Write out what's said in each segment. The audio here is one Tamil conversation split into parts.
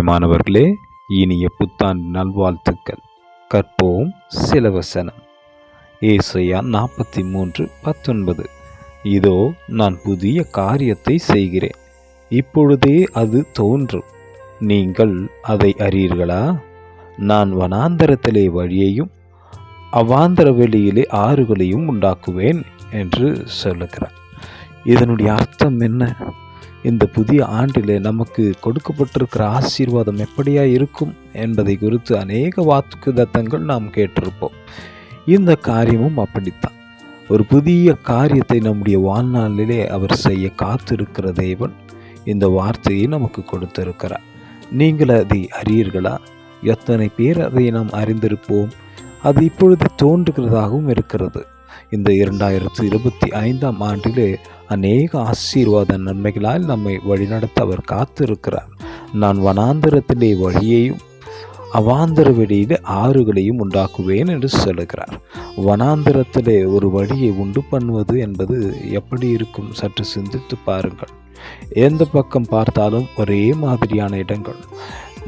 பிரியமானவர்களே, இனிய புத்தாண்டு நல்வாழ்த்துக்கள். கற்போம் சில வசனம். ஏசாயா 43:19. இதோ நான் புதிய காரியத்தை செய்கிறேன், இப்பொழுதே அது தோன்றும், நீங்கள் அதை அறியீர்களா? நான் வனாந்தரத்திலே வழியையும் அவாந்தர வெளியிலே ஆறுகளையும் உண்டாக்குவேன் என்று சொல்லுகிறார். இதனுடைய அர்த்தம் என்ன? இந்த புதிய ஆண்டிலே நமக்கு கொடுக்கப்பட்டிருக்கிற ஆசீர்வாதம் எப்படியா இருக்கும் என்பதை குறித்து அநேக வாக்குத்தத்தங்கள் நாம் கேட்டிருப்போம். இந்த காரியமும் அப்படித்தான். ஒரு புதிய காரியத்தை நம்முடைய வாழ்நாளிலே அவர் செய்ய காத்திருக்கிற தேவன் இந்த வார்த்தையை நமக்கு கொடுத்திருக்கிறார். நீங்கள் அதை அறியீர்களா? எத்தனை பேர் அதை நாம் அறிந்திருப்போம்? அது இப்பொழுது தோன்றுகிறதாகவும் இருக்கிறது. இந்த 2025ஆம் ஆண்டிலே அநேக ஆசீர்வாத நன்மைகளால் நம்மை வழிநடத்த அவர் காத்திருக்கிறார். நான் வனாந்தரத்திலே வழியையும் அவாந்தர வெளியிலே ஆறுகளையும் உண்டாக்குவேன் என்று சொல்லுகிறார். வனாந்தரத்திலே ஒரு வழியை உண்டு பண்ணுவது என்பது எப்படி இருக்கும்? சற்று சிந்தித்து பாருங்கள். எந்த பக்கம் பார்த்தாலும் ஒரே மாதிரியான இடங்கள்,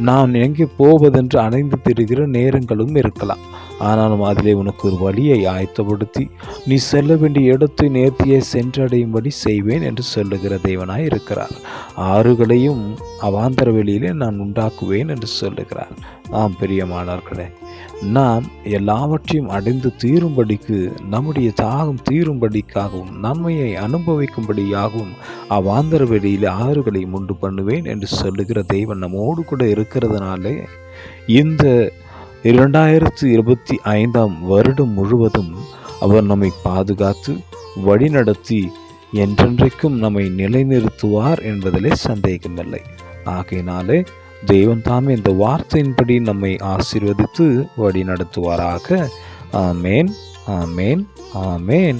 நான் எங்கே போவதென்று அணைந்து திரிகிற நேரங்களும் இருக்கலாம். ஆனாலும் அதிலே உனக்கு ஒரு வழியை ஆயத்தப்படுத்தி நீ செல்ல வேண்டிய இடத்தை நேர்த்தியை சென்றடையும்படி செய்வேன் என்று சொல்லுகிற தேவனாய் இருக்கிறார். ஆறுகளையும் அவாந்தர வெளியிலே நான் உண்டாக்குவேன் என்று சொல்லுகிறார். பிரியமானவர்களே, நாம் எல்லாவற்றையும் அடைந்து தீரும்படிக்கு, நம்முடைய தாகம் தீரும்படிக்காகவும் நன்மையை அனுபவிக்கும்படியாகவும் அவாந்தர வெளியிலே ஆறுகளை உண்டு பண்ணுவேன் என்று சொல்லுகிற தேவன் நம்மோடு கூட இருக்கிறதுனாலே இந்த 2025ஆம் வருடம் முழுவதும் அவர் நம்மை பாதுகாத்து வழிநடத்தி என்றென்றைக்கும் நம்மை நிலைநிறுத்துவார் என்பதிலே சந்தேகமில்லை. ஆகையினாலே தேவன் தாமே இந்த வார்த்தையின்படி நம்மை ஆசீர்வதித்து வழி நடத்துவாராக. ஆமேன், ஆமேன், ஆமேன்.